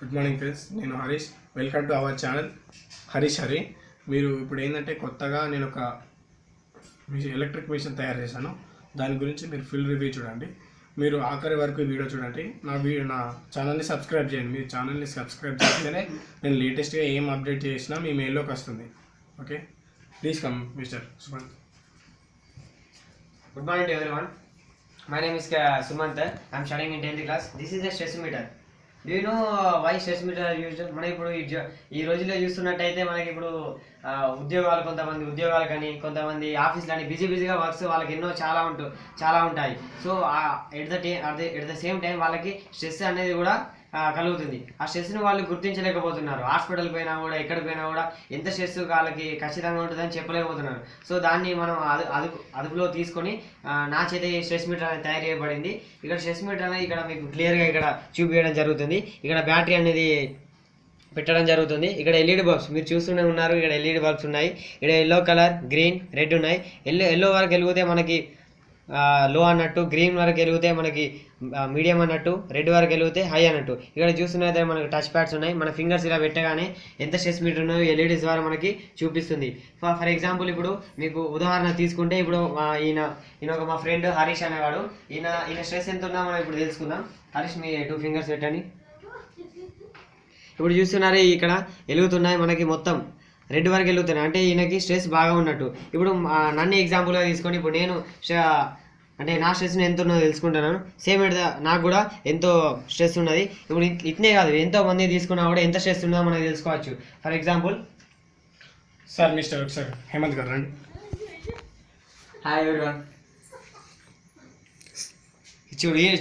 Good morning friends, నేను Harish. Welcome to our channel Harish Hari. మీరు ఇప్పుడు ఏంటంటే కొత్తగా నేను ఒక ఎలక్ట్రిక్ మిషన్ తయారు చేశాను. దాని గురించి మీరు ఫుల్ రివ్యూ చూడండి. మీరు ఆఖరి వరకు వీడియో చూడండి. నా ఛానల్ని సబ్స్క్రైబ్ చేయండి. మీ ఛానల్ని సబ్స్క్రైబ్ చేస్తేనే నేను లేటెస్ట్గా ఏం అప్డేట్ చేసినా మీ మెయిల్లోకి వస్తుంది. Okay, please come mister Sumanth. Good morning to everyone. My name is Sumant. I am studying in 10th class. This is a stress meter. Do you know why stress meter are used? మనం ఇప్పుడు ఈ రోజుల్లో చూస్తున్నట్టయితే మనకి ఇప్పుడు ఉద్యోగాలు, కొంతమంది ఉద్యోగాలు కానీ కొంతమంది ఆఫీస్లు అని బిజీగా వర్క్స్ వాళ్ళకి ఎన్నో చాలా ఉంటాయి. So at the same time వాళ్ళకి స్ట్రెస్ అనేది కూడా కలుగుతుంది. ఆ స్ట్రెస్ని వాళ్ళు గుర్తించలేకపోతున్నారు. హాస్పిటల్ పోయినా కూడా, ఎక్కడికి పోయినా కూడా ఎంత స్ట్రెస్ వాళ్ళకి ఖచ్చితంగా ఉంటుందని చెప్పలేకపోతున్నారు. సో దాన్ని మనం అదుపులో తీసుకొని నా చేత ఈ స్ట్రెస్ మీటర్ అనేది తయారు చేయబడింది. ఇక్కడ స్ట్రెస్ మీటర్ అనేది ఇక్కడ మీకు క్లియర్గా ఇక్కడ చూపించడం జరుగుతుంది. ఇక్కడ బ్యాటరీ అనేది పెట్టడం జరుగుతుంది. ఇక్కడ ఎల్ఈడి బల్బ్స్ మీరు చూస్తూనే ఉన్నారు. ఇక్కడ ఎల్ఈడి బల్బ్స్ ఉన్నాయి. ఇక్కడ ఎల్లో కలర్, గ్రీన్, రెడ్ ఉన్నాయి. ఎల్లో వరకు వెలిగితే మనకి లో అన్నట్టు, గ్రీన్ వరకు వెలిగితే మనకి మీడియం అన్నట్టు, రెడ్ వరకు వెలిగితే హై అన్నట్టు. ఇక్కడ చూస్తున్నైతే మనకి టచ్ ప్యాడ్స్ ఉన్నాయి. మన ఫింగర్స్ ఇలా పెట్టగానే ఎంత స్ట్రెస్ మీటర్ ఉన్నాయో ఎల్ఈడీస్ ద్వారా మనకి చూపిస్తుంది. ఫర్ ఎగ్జాంపుల్ ఇప్పుడు మీకు ఉదాహరణ తీసుకుంటే, ఇప్పుడు ఈయన ఒక మా ఫ్రెండ్ హరీష్ అనేవాడు. ఈయన స్ట్రెస్ ఎంత ఉన్నా మనం ఇప్పుడు తెలుసుకుందాం. హరీష్, మీ 2 ఫింగర్స్ పెట్టండి. ఇప్పుడు చూస్తున్నారే ఇక్కడ వెలుగుతున్నాయి మనకి మొత్తం రెడ్ వరకు వెలుగుతున్నాయి. అంటే ఈయనకి స్ట్రెస్ బాగా ఉన్నట్టు. ఇప్పుడు నన్ను ఎగ్జాంపుల్గా తీసుకొని ఇప్పుడు నేను అంటే నా స్ట్రెస్ని ఎంత ఉన్నదో తెలుసుకుంటున్నాను. సేమ్ నాకు కూడా ఎంతో స్ట్రెస్ ఉన్నది. ఇప్పుడు ఇట్నే కాదు, ఎంతో మంది తీసుకున్నా కూడా ఎంత స్ట్రెస్ ఉన్నదో మనకు తెలుసుకోవచ్చు. For example sir sir Hemant గారు రండి. Hi everyone.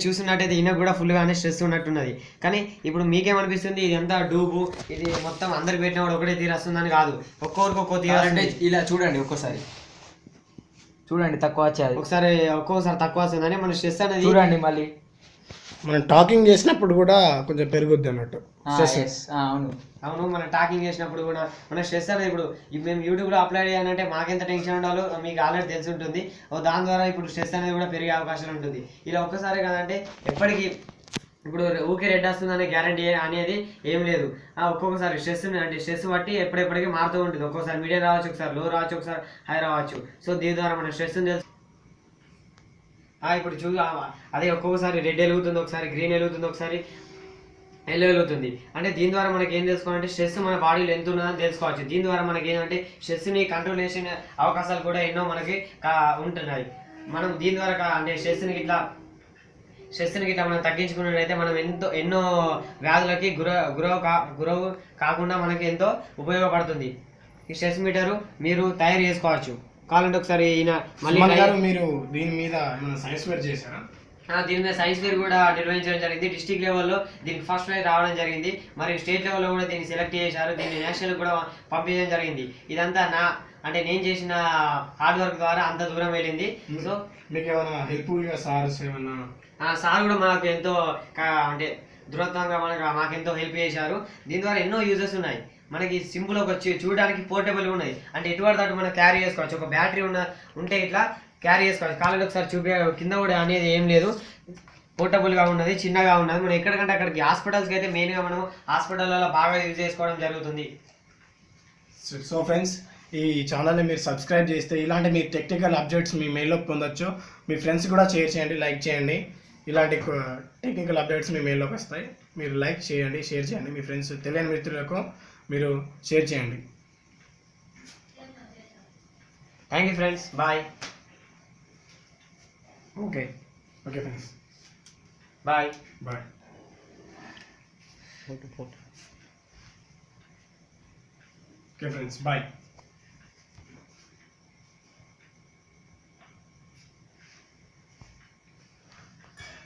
చూస్తున్నట్టయితే ఈయనకు కూడా ఫుల్గానే స్ట్రెస్ ఉన్నట్టున్నది. కానీ ఇప్పుడు మీకేమనిపిస్తుంది, ఇది ఎంత డూబు, ఇది మొత్తం అందరికి పెట్టిన కూడా ఒకటే తీరు వస్తుందని కాదు, ఒక్కొక్కరికి ఒక్కో తీరు. అంటే ఇలా చూడండి, ఒక్కోసారి చూడండి తక్కువ వచ్చేది, ఒక్కొక్కసారి తక్కువ వస్తుందని మన స్ట్రెస్ అనేది చూడండి. మళ్ళీ మనం టాకింగ్ చేసినప్పుడు కూడా కొంచెం పెరుగుద్ది అన్నట్టు. అవును, మనం టాకింగ్ చేసినప్పుడు కూడా మన స్ట్రెస్ అనేది ఇప్పుడు మేము యూట్యూబ్లో అప్లోడ్ చేయాలంటే మాకెంత టెన్షన్ ఉండాలో మీకు ఆల్రెడీ తెలిసి ఉంటుంది. దాని ద్వారా ఇప్పుడు స్ట్రెస్ అనేది కూడా పెరిగే అవకాశం ఉంటుంది. ఇలా ఒక్కసారి కదంటే ఎప్పటికీ ఇప్పుడు ఊకే రెడ్ వస్తుందనే గ్యారంటీ అనేది ఏం లేదు. ఒక్కొక్కసారి స్ట్రెస్ బట్టి ఎప్పటికీ మారుతూ ఉంటుంది. ఒక్కోసారి మీడియం రావచ్చు, ఒకసారి లో రావచ్చు, ఒకసారి హై రావచ్చు. సో దీని ద్వారా మన స్ట్రెస్ తెలుసు. ఇప్పుడు అదే ఒక్కొక్కసారి రెడ్ వెలుగుతుంది, ఒకసారి గ్రీన్ వెలుగుతుంది, ఒకసారి ఎల్లో వెలుగుతుంది. అంటే దీని ద్వారా మనకి ఏం తెలుసుకోవాలంటే స్ట్రెస్ మన బాడీలో ఎంత ఉన్నదని తెలుసుకోవచ్చు. దీని ద్వారా మనకి ఏంటంటే స్ట్రెస్ని కంట్రోల్ చేసే అవకాశాలు కూడా ఎన్నో మనకి ఉంటున్నాయి. మనం దీని ద్వారా అంటే స్ట్రెస్ని ఇట్లా మనం తగ్గించుకున్నట్లయితే మనం ఎన్నో వ్యాధులకి గురవు కాకుండా మనకి ఎంతో ఉపయోగపడుతుంది. ఈ స్ట్రెస్ మీటరు మీరు తయారు చేసుకోవచ్చు. కావాలంటే ఒకసారి మీరు దీని మీద సైన్స్ వేర్ చేశారా? దీని మీద సైన్స్ ఫేర్ కూడా నిర్వహించడం జరిగింది. డిస్ట్రిక్ట్ లెవెల్లో దీనికి ఫస్ట్ ప్రైజ్ రావడం జరిగింది. మరియు స్టేట్ లెవెల్లో కూడా దీన్ని సెలెక్ట్ చేశారు. దీన్ని నేషనల్ కూడా పంపించడం జరిగింది. ఇదంతా నేను చేసిన హార్డ్ వర్క్ ద్వారా అంత దూరం వెళ్ళింది. సో మీకు ఏమైనా హెల్ప్ఫుల్గా సార్ కూడా మాకు ఎంతో అంటే దృఢత్వంగా మాకెంతో హెల్ప్ చేశారు. దీని ద్వారా ఎన్నో యూజెస్ ఉన్నాయి. మనకి సింపుల్ వచ్చి చూడడానికి పోర్టబుల్ ఉన్నది. అంటే ఎటువంటి దాటి మనం క్యారీ చేసుకోవచ్చు. ఒక బ్యాటరీ ఉంటే ఇట్లా క్యారీ చేసుకోవచ్చు. కాలేజ్ ఒకసారి కింద కూడా అనేది ఏం లేదు, పోర్టబుల్గా ఉన్నది, చిన్నగా ఉన్నది. మనం ఎక్కడికంటే అక్కడికి హాస్పిటల్స్కి అయితే మెయిన్గా మనం హాస్పిటల్లో బాగా యూజ్ చేసుకోవడం జరుగుతుంది. సో ఫ్రెండ్స్, ఈ ఛానల్ని మీరు సబ్స్క్రైబ్ చేస్తే ఇలాంటి మీ టెక్నికల్ అప్డేట్స్ మీ మెయిల్లోకి పొందొచ్చు. మీ ఫ్రెండ్స్ కూడా షేర్ చేయండి, లైక్ చేయండి. ఇలాంటి టెక్నికల్ అప్డేట్స్ మీ మెయిల్లోకి వస్తాయి. మీరు లైక్ చేయండి, షేర్ చేయండి. మీ ఫ్రెండ్స్, తెలియని మిత్రులకు మీరు షేర్ చేయండి. Thank you friends, bye. Okay friends, bye. Okay friends, bye.